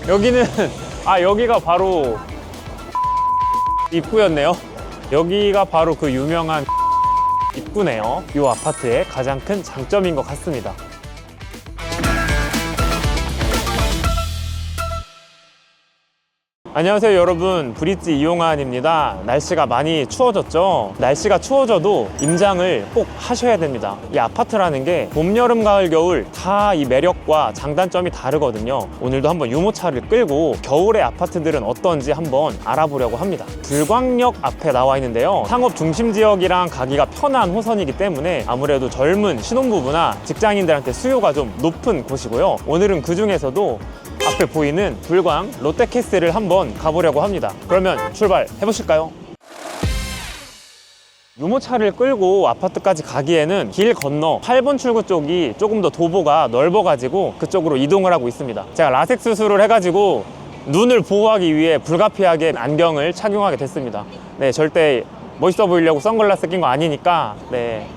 여기는 여기가 바로 입구였네요. 여기가 바로 그 유명한 입구네요. 이 아파트의 가장 큰 장점인 것 같습니다. 안녕하세요 여러분, 브릿지 이용환입니다. 날씨가 많이 추워졌죠? 날씨가 추워져도 임장을 꼭 하셔야 됩니다. 이 아파트라는 게 봄, 여름, 가을, 겨울 다 이 매력과 장단점이 다르거든요. 오늘도 한번 유모차를 끌고 겨울의 아파트들은 어떤지 한번 알아보려고 합니다. 불광역 앞에 나와 있는데요, 상업 중심 지역이랑 가기가 편한 호선이기 때문에 아무래도 젊은 신혼부부나 직장인들한테 수요가 좀 높은 곳이고요. 오늘은 그 중에서도 앞에 보이는 불광 롯데캐슬을 한번 가보려고 합니다. 그러면 출발해 보실까요? 유모차를 끌고 아파트까지 가기에는 길 건너 8번 출구 쪽이 조금 더 도보가 넓어가지고 그쪽으로 이동을 하고 있습니다. 제가 라섹 수술을 해가지고 눈을 보호하기 위해 불가피하게 안경을 착용하게 됐습니다. 네, 절대 멋있어 보이려고 선글라스 낀 거 아니니까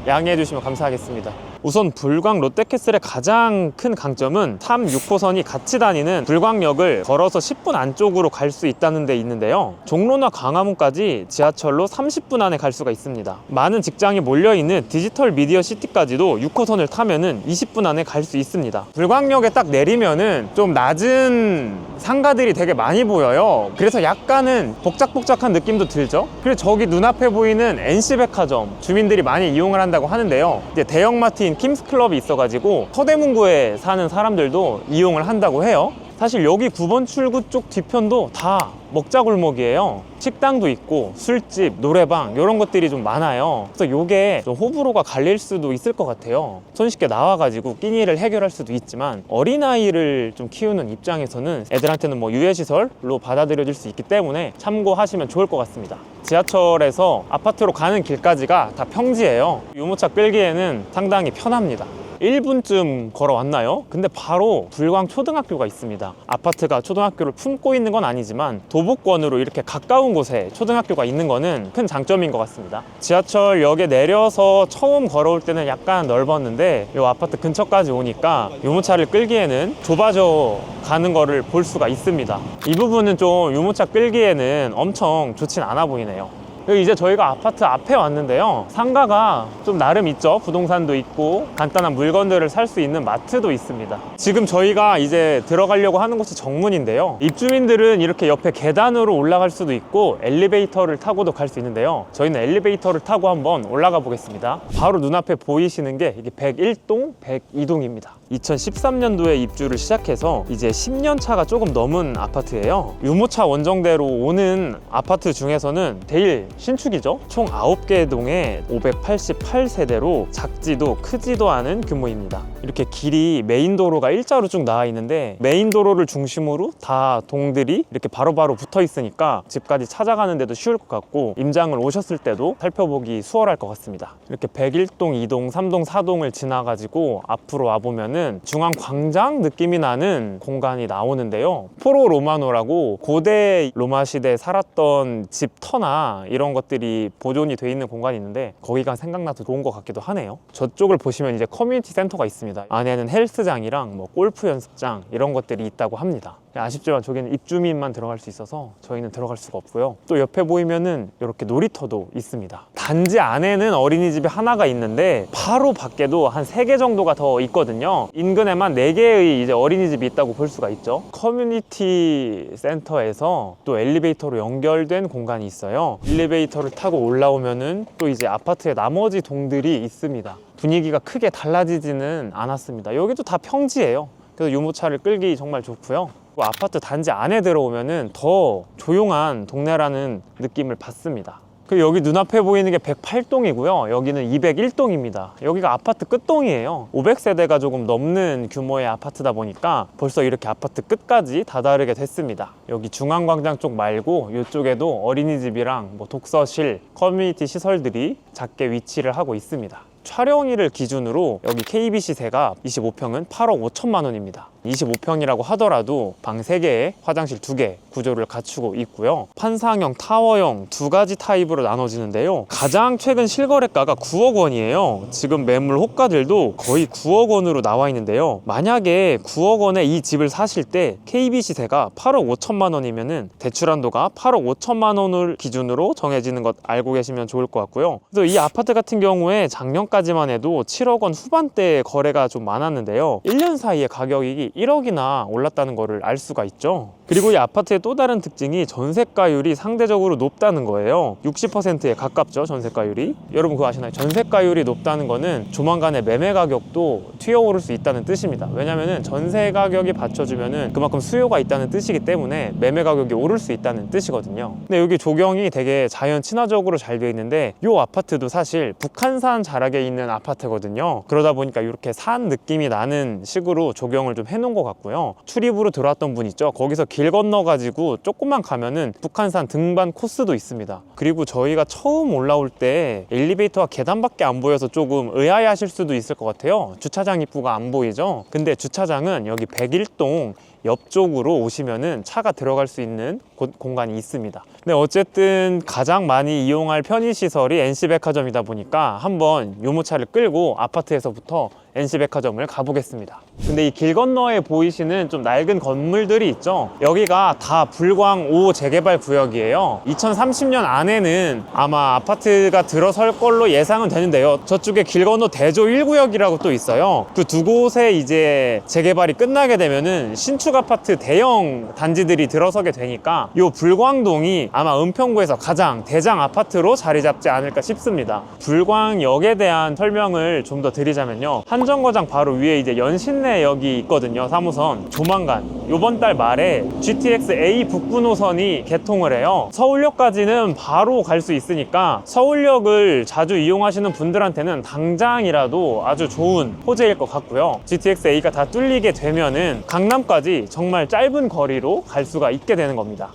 양해해 주시면 감사하겠습니다. 우선 불광 롯데캐슬의 가장 큰 강점은 3, 6호선이 같이 다니는 불광역을 걸어서 10분 안쪽으로 갈 수 있다는 데 있는데요, 종로나 광화문까지 지하철로 30분 안에 갈 수가 있습니다. 많은 직장이 몰려있는 디지털 미디어 시티까지도 6호선을 타면은 20분 안에 갈 수 있습니다. 불광역에 딱 내리면은 좀 낮은 상가들이 되게 많이 보여요. 그래서 약간은 복작복작한 느낌도 들죠. 그리고 저기 눈앞에 보이는 NC백화점, 주민들이 많이 이용을 한다고 하는데요, 이제 대형마트 킴스클럽이 있어가지고 서대문구에 사는 사람들도 이용을 한다고 해요. 사실 여기 9번 출구 쪽 뒤편도 다 먹자골목이에요. 식당도 있고 술집, 노래방 이런 것들이 좀 많아요. 그래서 이게 좀 호불호가 갈릴 수도 있을 것 같아요. 손쉽게 나와가지고 끼니를 해결할 수도 있지만 어린아이를 좀 키우는 입장에서는 애들한테는 뭐 유해시설로 받아들여질 수 있기 때문에 참고하시면 좋을 것 같습니다. 지하철에서 아파트로 가는 길까지가 다 평지예요. 유모차 끌기에는 상당히 편합니다. 1분쯤 걸어왔나요? 근데 바로 불광 초등학교가 있습니다. 아파트가 초등학교를 품고 있는 건 아니지만 도보권으로 이렇게 가까운 곳에 초등학교가 있는 거는 큰 장점인 것 같습니다. 지하철역에 내려서 처음 걸어올 때는 약간 넓었는데 이 아파트 근처까지 오니까 유모차를 끌기에는 좁아져 가는 거를 볼 수가 있습니다. 이 부분은 좀 유모차 끌기에는 엄청 좋진 않아 보이네요. 이제 저희가 아파트 앞에 왔는데요, 상가가 좀 나름 있죠. 부동산도 있고 간단한 물건들을 살 수 있는 마트도 있습니다. 지금 저희가 이제 들어가려고 하는 곳이 정문인데요, 입주민들은 이렇게 옆에 계단으로 올라갈 수도 있고 엘리베이터를 타고도 갈 수 있는데요, 저희는 엘리베이터를 타고 한번 올라가 보겠습니다. 바로 눈앞에 보이시는 게 이게 101동, 102동입니다 2013년도에 입주를 시작해서 이제 10년 차가 조금 넘은 아파트예요. 유모차 원정대로 오는 아파트 중에서는 제일 신축이죠. 총 9개 동에 588세대로 작지도 크지도 않은 규모입니다. 이렇게 길이 메인 도로가 일자로 쭉 나와 있는데 메인 도로를 중심으로 다 동들이 이렇게 바로바로 붙어 있으니까 집까지 찾아가는 데도 쉬울 것 같고 임장을 오셨을 때도 살펴보기 수월할 것 같습니다. 이렇게 101동, 2동, 3동, 4동을 지나가지고 앞으로 와보면은 중앙광장 느낌이 나는 공간이 나오는데요, 포로 로마노라고 고대 로마 시대에 살았던 집 터나 이런 것들이 보존이 돼 있는 공간이 있는데 거기가 생각나서 좋은 것 같기도 하네요. 저쪽을 보시면 이제 커뮤니티 센터가 있습니다. 안에는 헬스장이랑 뭐 골프 연습장 이런 것들이 있다고 합니다. 아쉽지만 저기는 입주민만 들어갈 수 있어서 저희는 들어갈 수가 없고요. 또 옆에 보이면은 이렇게 놀이터도 있습니다. 단지 안에는 어린이집이 하나가 있는데 바로 밖에도 한 3개 정도가 더 있거든요. 인근에만 4개의 이제 어린이집이 있다고 볼 수가 있죠. 커뮤니티 센터에서 또 엘리베이터로 연결된 공간이 있어요. 엘리베이터를 타고 올라오면은 또 이제 아파트의 나머지 동들이 있습니다. 분위기가 크게 달라지지는 않았습니다. 여기도 다 평지예요. 그래서 유모차를 끌기 정말 좋고요. 아파트 단지 안에 들어오면은 더 조용한 동네라는 느낌을 받습니다. 그리고 여기 눈앞에 보이는 게 108동이고요 여기는 201동입니다 여기가 아파트 끝동이에요. 500세대가 조금 넘는 규모의 아파트다 보니까 벌써 이렇게 아파트 끝까지 다다르게 됐습니다. 여기 중앙광장 쪽 말고 이쪽에도 어린이집이랑 뭐 독서실, 커뮤니티 시설들이 작게 위치를 하고 있습니다. 촬영일을 기준으로 여기 KBC세가 25평은 8억 5천만 원입니다. 25평이라고 하더라도 방 3개에 화장실 2개 구조를 갖추고 있고요. 판상형, 타워형 두 가지 타입으로 나눠지는데요. 가장 최근 실거래가가 9억 원이에요. 지금 매물 호가들도 거의 9억 원으로 나와 있는데요. 만약에 9억 원에 이 집을 사실 때 KB 시세가 8억 5천만 원이면은 대출 한도가 8억 5천만 원을 기준으로 정해지는 것 알고 계시면 좋을 것 같고요. 그래서 이 아파트 같은 경우에 작년까지만 해도 7억 원 후반대 거래가 좀 많았는데요. 1년 사이에 가격이 1억이나 올랐다는 것을 알 수가 있죠. 그리고 이 아파트의 또 다른 특징이 전세가율이 상대적으로 높다는 거예요. 60%에 가깝죠, 전세가율이. 여러분 그거 아시나요? 전세가율이 높다는 거는 조만간에 매매 가격도 튀어오를 수 있다는 뜻입니다. 왜냐면은 전세 가격이 받쳐주면은 그만큼 수요가 있다는 뜻이기 때문에 매매 가격이 오를 수 있다는 뜻이거든요. 근데 여기 조경이 되게 자연 친화적으로 잘 되어 있는데 이 아파트도 사실 북한산 자락에 있는 아파트거든요. 그러다 보니까 이렇게 산 느낌이 나는 식으로 조경을 좀 해놓은 것 같고요. 출입으로 들어왔던 분 있죠? 거기서 길 건너 가지고 조금만 가면은 북한산 등반 코스도 있습니다. 그리고 저희가 처음 올라올 때 엘리베이터와 계단밖에 안 보여서 조금 의아해하실 수도 있을 것 같아요. 주차장 입구가 안 보이죠? 근데 주차장은 여기 101동 옆쪽으로 오시면은 차가 들어갈 수 있는 공간이 있습니다. 근데 어쨌든 가장 많이 이용할 편의시설이 NC백화점이다 보니까 한번 유모차를 끌고 아파트에서부터 NC백화점을 가보겠습니다. 근데 이 길 건너에 보이시는 좀 낡은 건물들이 있죠. 여기가 다 불광 5 재개발 구역이에요. 2030년 안에는 아마 아파트가 들어설 걸로 예상은 되는데요. 저쪽에 길 건너 대조 1구역이라고 또 있어요. 그 두 곳에 이제 재개발이 끝나게 되면은 신축 아파트 대형 단지들이 들어서게 되니까 이 불광동이 아마 은평구에서 가장 대장 아파트로 자리 잡지 않을까 싶습니다. 불광역에 대한 설명을 좀 더 드리자면요. 한정거장 바로 위에 이제 연신내역이 있거든요. 3호선. 조만간 이번 달 말에 GTX A 북부 노선이 개통을 해요. 서울역까지는 바로 갈 수 있으니까 서울역을 자주 이용하시는 분들한테는 당장이라도 아주 좋은 호재일 것 같고요. GTX A가 다 뚫리게 되면은 강남까지 정말 짧은 거리로 갈 수가 있게 되는 겁니다.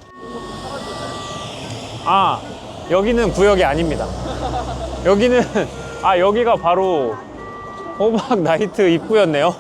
아, 여기는 구역이 아닙니다. 여기는 여기가 바로 호박 나이트 입구였네요.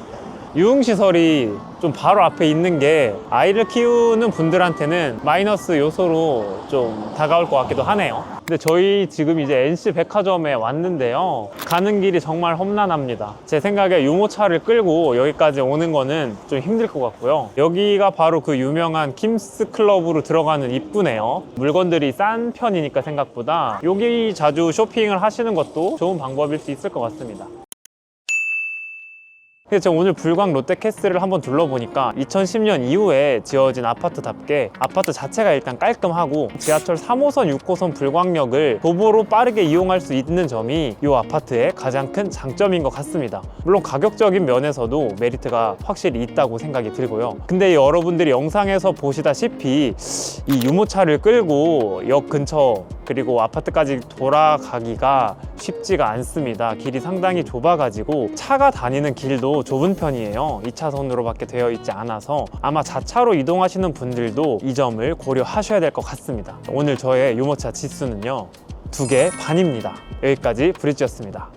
유흥시설이 좀 바로 앞에 있는 게 아이를 키우는 분들한테는 마이너스 요소로 좀 다가올 것 같기도 하네요. 근데 저희 지금 이제 NC백화점에 왔는데요. 가는 길이 정말 험난합니다. 제 생각에 유모차를 끌고 여기까지 오는 거는 좀 힘들 것 같고요. 여기가 바로 그 유명한 킴스클럽으로 들어가는 입구네요. 물건들이 싼 편이니까 생각보다 여기 자주 쇼핑을 하시는 것도 좋은 방법일 수 있을 것 같습니다. 제가 오늘 불광 롯데캐슬을 한번 둘러보니까 2010년 이후에 지어진 아파트답게 아파트 자체가 일단 깔끔하고 지하철 3호선, 6호선 불광역을 도보로 빠르게 이용할 수 있는 점이 이 아파트의 가장 큰 장점인 것 같습니다. 물론 가격적인 면에서도 메리트가 확실히 있다고 생각이 들고요. 근데 여러분들이 영상에서 보시다시피 이 유모차를 끌고 역 근처 그리고 아파트까지 돌아가기가 쉽지가 않습니다. 길이 상당히 좁아가지고 차가 다니는 길도 좁은 편이에요. 2차선으로밖에 되어 있지 않아서 아마 자차로 이동하시는 분들도 이 점을 고려하셔야 될 것 같습니다. 오늘 저의 유모차 지수는요 2개 반입니다. 여기까지 브릿지였습니다.